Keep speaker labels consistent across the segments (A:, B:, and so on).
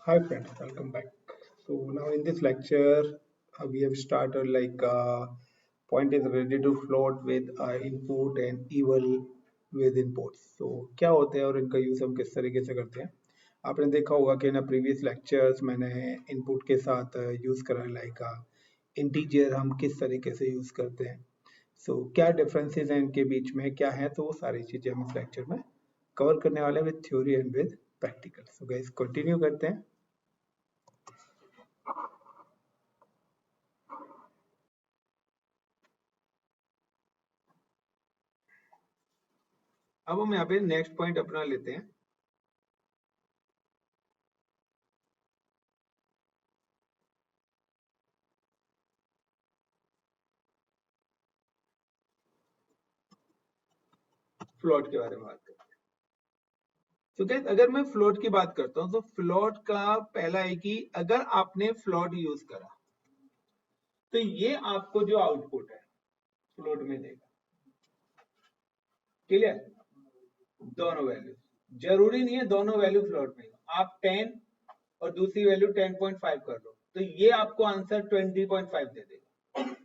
A: Hi friends, welcome back. So now in this lecture, we have started point is ready to float with input and eval with inputs. So क्या होते हैं और इनका use हम किस तरीके से करते हैं? आपने देखा होगा कि ना प्रीवियस लेक्चर्स मैंने इनपुट के साथ यूज करा इंटीजर हम किस तरीके से यूज करते हैं. क्या डिफरेंसेस हैं इनके बीच में क्या है तो वो सारी चीजें हम इस लेक्चर में कवर करने वाले हैं with theory and with practical. So guys continue करते हैं. अब हम यहाँ पे नेक्स्ट पॉइंट अपना लेते हैं. फ्लोट के बारे में बात करते हैं. तो गाइस अगर मैं फ्लोट की बात करता हूँ तो फ्लोट का पहला है कि अगर आपने फ्लोट यूज करा तो ये आपको जो आउटपुट है फ्लोट में देगा. क्लियर? दोनों वैल्यू जरूरी नहीं है दोनों वैल्यू फ्लोट में. आप 10 और दूसरी वैल्यू 10.5 कर लो तो ये आपको आंसर 20.5 दे देगा.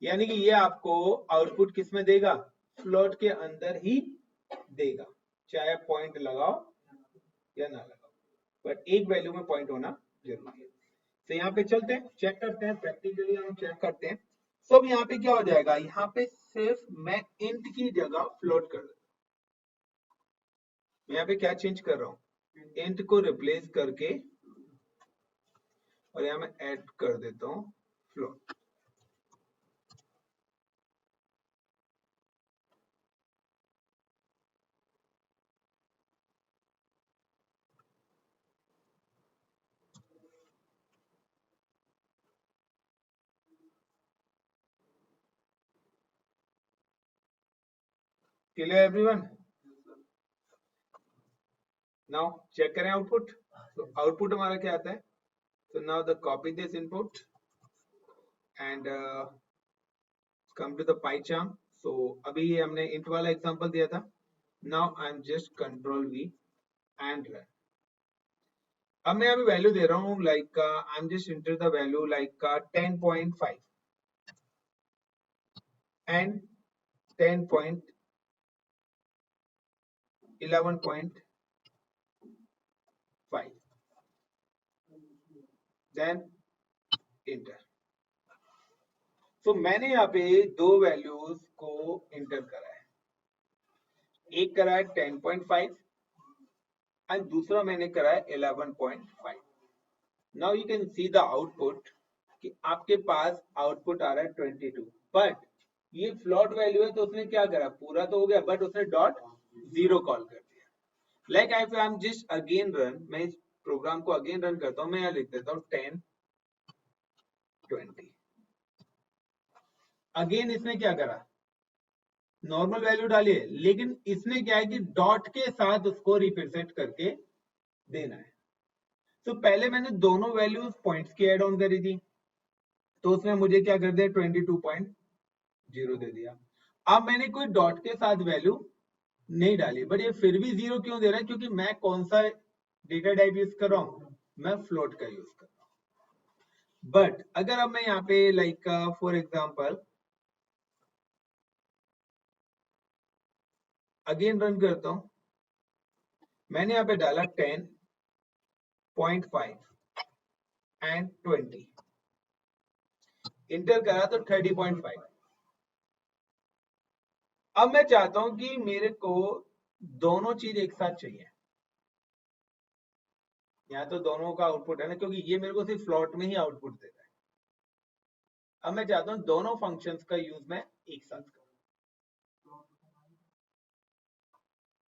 A: यानी कि ये आपको आउटपुट किस में देगा? फ्लोट के अंदर ही देगा, चाहे पॉइंट लगाओ या ना लगाओ, बट एक वैल्यू में पॉइंट होना जरूरी है. तो यहाँ पे चलते हैं, चेक करते हैं, प्रैक्टिकली हम चेक करते हैं. अब यहाँ पे क्या हो जाएगा, यहाँ पे सिर्फ मैं इंट की जगह फ्लोट कर दूं. यहाँ पे क्या चेंज कर रहा हूँ, इंट को रिप्लेस करके और यहाँ मैं ऐड कर देता हूँ float. Clear everyone? Now check करें आउटपुट. तो आउटपुट हमारा क्या आता है? So now the copy this input and come to the PyCharm. So अभी ये हमने int वाला एग्जांपल दिया था. Now I'm just control V and run. अब मैं अभी वैल्यू दे रहा हूँ I'm just enter the value 10.5 and 10.11.5 then enter. तो मैंने यहाँ पे दो वैल्यूज को इंटर करा है. एक करा है 10.5 एंड दूसरा मैंने करा है 11.5. Now you can see the output कि आपके पास आउटपुट आ रहा है 22, बट ये फ्लोट वैल्यू है तो उसने क्या करा, पूरा तो हो गया बट उसने डॉट जीरो कॉल कर दिया. Like I am just again run, मैं इस प्रोग्राम को अगेन रन करता हूँ. मैं यहाँ लिख देता हूँ 10 20. अगेन इसने क्या करा, नॉर्मल वैल्यू डाली है, लेकिन इसने क्या है कि डॉट के साथ उसको रिप्रेजेंट करके देना है. तो पहले मैंने दोनों वैल्यूज पॉइंट्स की एड ऑन करी थी तो उसने मुझे क्या कर दिया 22.0 दे दिया. अब मैंने कोई डॉट के साथ वैल्यू नहीं डाली बट ये फिर भी जीरो क्यों दे रहा है, क्योंकि मैं कौन सा डेटा टाइप यूज कर रहा हूं, मैं फ्लोट का यूज कर रहा हूं. बट अगर अब मैं यहाँ पे फॉर एग्जांपल अगेन रन करता हूं, मैंने यहाँ पे डाला 10.5 एंड 20, इंटर करा तो 30.5. अब मैं चाहता हूं कि मेरे को दोनों चीज एक साथ चाहिए. यहाँ तो दोनों का आउटपुट है ना, क्योंकि ये मेरे को सिर्फ फ्लोट में ही आउटपुट देता है. अब मैं चाहता हूँ दोनों फंक्शंस का यूज मैं एक साथ करूं.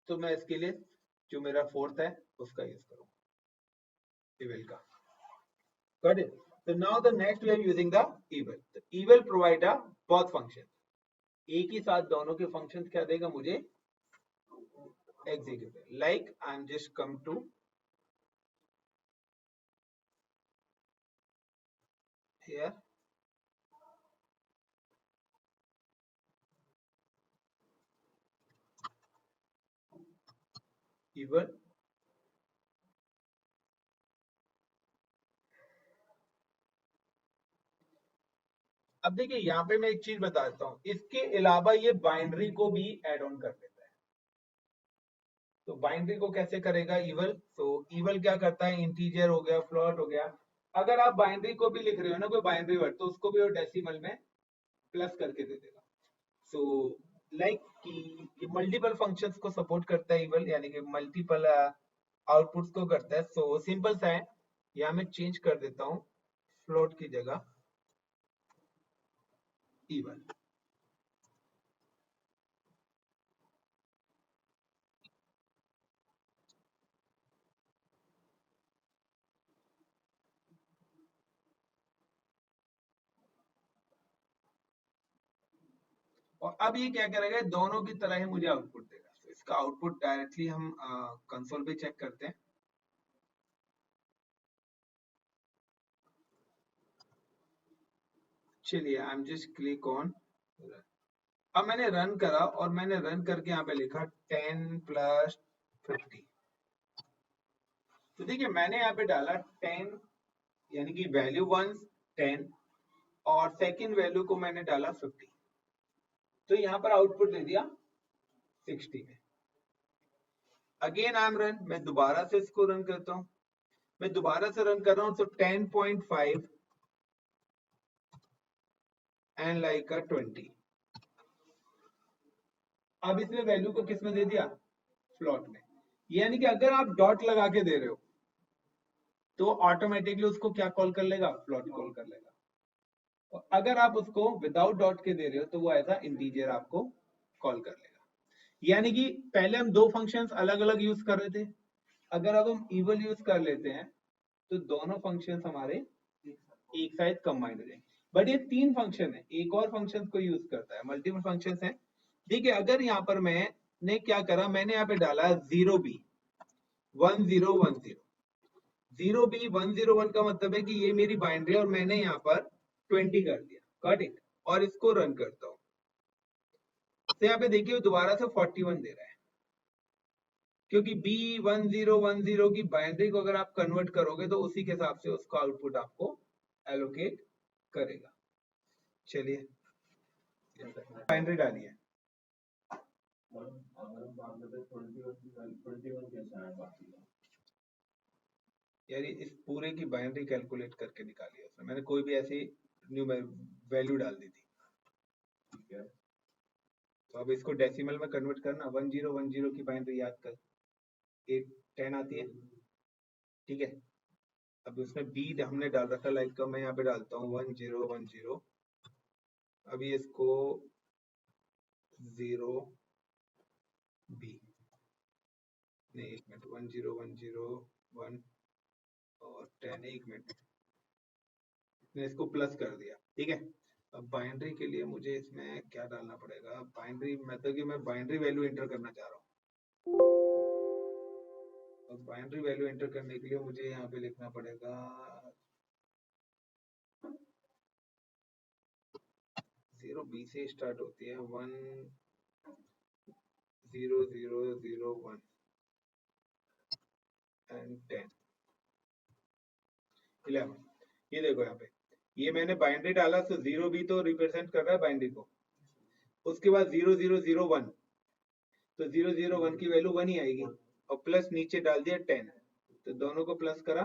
A: तो मैं इसके लिए जो मेरा फोर्थ है उसका यूज करूंगा, eval का. Got it? So now the next we are using the eval. The eval provide a both function. एक ही साथ दोनों के फंक्शंस क्या देगा मुझे, execute. Like I am just come to here. eval अब देखिए यहाँ पे मैं एक चीज बता देता हूँ, इसके अलावा ये बाइनरी को भी एड ऑन कर देता है। तो बाइनरी को कैसे करेगा इवल? तो इवल क्या करता है, इंटीजर हो गया, फ्लोट हो गया, अगर आप बाइनरी को भी लिख रहे हो ना कोई बाइनरी वर्ड, तो उसको भी वो डेसिमल में प्लस करके दे देगा। सो लाइक कि ये मल्टीपल फंक्शंस को सपोर्ट करता है इवल, यानी कि मल्टीपल आउटपुट्स को करता है। सो सिंपल सा है, यहाँ मैं चेंज कर देता हूँ फ्लोट की जगह इवल। और अब ये क्या करेगा, दोनों की तरह ही मुझे आउटपुट देगा। तो इसका आउटपुट डायरेक्टली हम कंसोल पे चेक करते हैं। चलिए आई एम जस्ट क्लिक ऑन, अब मैंने रन करा और मैंने रन करके यहाँ पे लिखा 10 + 50। तो देखिए मैंने यहाँ पे डाला 10, यानी कि वैल्यू 1 10 और सेकंड वैल्यू को मैंने डाला 50, तो यहाँ पर आउटपुट दे दिया 60 में। अगेन आई एम रन, मैं दोबारा से इसको रन करता हूँ, मैं दोबारा से रन कर रहा हूँ, तो 10.5 एंड लाइक 20। अब इसने वैल्यू को किस में दे दिया, फ्लोट में। यानी कि अगर आप डॉट लगा के दे रहे हो तो ऑटोमेटिकली उसको क्या कॉल कर लेगा, फ्लोट कॉल कर लेगा। और अगर आप उसको विदाउट डॉट के दे रहे हो तो वो ऐसा इंटीजर आपको कॉल कर लेगा। यानी कि पहले हम दो फंक्शंस अलग अलग यूज कर रहे थे, अगर अब हम इवल यूज कर लेते हैं तो दोनों फंक्शंस हमारे एक साइड कंबाइंड हो जाएंगे। बट ये तीन फंक्शन है, एक और फंक्शन को यूज करता है, मल्टीपल फंक्शंस हैं। देखिए अगर यहाँ पर मैंने क्या करा, मैंने यहाँ पे डाला 0b 1010, 0b 101 का मतलब है कि ये मेरी बाइनरी और मैंने यहाँ पर 20 कर दिया, गॉट इट। और इसको रन करता हूँ तो यहाँ पे देखिए दोबारा से 41 दे रहा है, क्योंकि B1010 की बाइनरी को अगर आप कन्वर्ट करोगे तो उसी के हिसाब से उसका आउटपुट आपको एलोकेट करेगा। चलिए बाइनरी डालिए। यार इस पूरे की बाइनरी कैलकुलेट करके निकाली है उसने, मैंने कोई भी ऐसी न्यू वैल्यू डाल दी थी। ठीक है, तो अब इसको डेसिमल में कन्वर्ट करना, 1010 की बाइनरी याद कर 8 10 आती है, ठीक है। अब उसमें बी हमने डाल रखा, लाइक मैं यहाँ पे डालता हूँ 1010। अभी इसको 0 बी नहीं, एक मिनट, 1010 1 और 10, एक मिनट, ने इसको प्लस कर दिया, ठीक है। अब बाइनरी के लिए मुझे इसमें क्या डालना पड़ेगा, बाइनरी मतलब कि मैं बाइनरी वैल्यू एंटर करना चाह रहा हूँ। अब बाइनरी वैल्यू एंटर करने के लिए मुझे यहाँ पे लिखना पड़ेगा 0b से स्टार्ट होती है, 100001 एंड 10 11। ये देखो यहाँ पे, ये मैंने बाइनरी डाला तो 0b तो रिप्रेजेंट कर रहा है बाइनरी को, उसके बाद 0001, तो 001 की वैल्यू 1 ही आएगी, और प्लस नीचे डाल दिया 10, तो दोनों को प्लस करा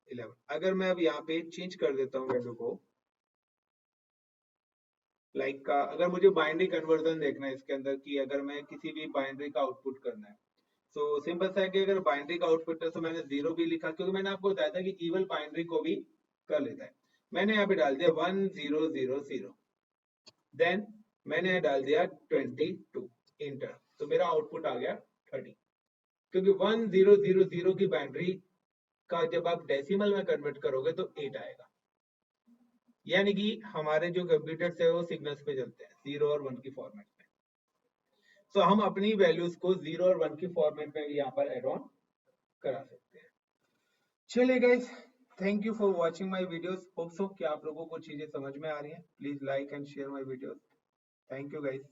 A: 11। अगर मैं अब यहाँ पे चेंज कर देता हूँ वैल्यू को, लाइक अगर मुझे बाइनरी कन्वर्जन देखना है इसके अंदर कि अगर मैं किसी भी बाइनरी का आउटपुट करना है, तो सिंपल सा है कि अगर बाइनरी का आउटपुट है तो मैंने 0 भी लिखा, क्योंकि मैंने आपको बताया था कि इवल बाइनरी को भी कर लेता है। मैंने यहाँ पे डाल दिया 1000, देन मैंने डाल दिया 22 इंटर, तो मेरा आउटपुट आ गया 30, क्योंकि 1000 की बाइनरी का जब आप डेसिमल में कन्वर्ट करोगे तो 8 आएगा। यानी कि हमारे जो कंप्यूटर्स है वो सिग्नल्स पे चलते हैं 0 और 1 की फॉर्मेट में, तो हम अपनी वैल्यूज को 0 और 1 की फॉर्मेट में भी यहाँ पर एड ऑन करा सकते हैं। चलिए guys, thank you for watching my videos, hope so कि आप लोगों को चीजें समझ में आ रही हैं। Please like and share my videos. Thank you guys.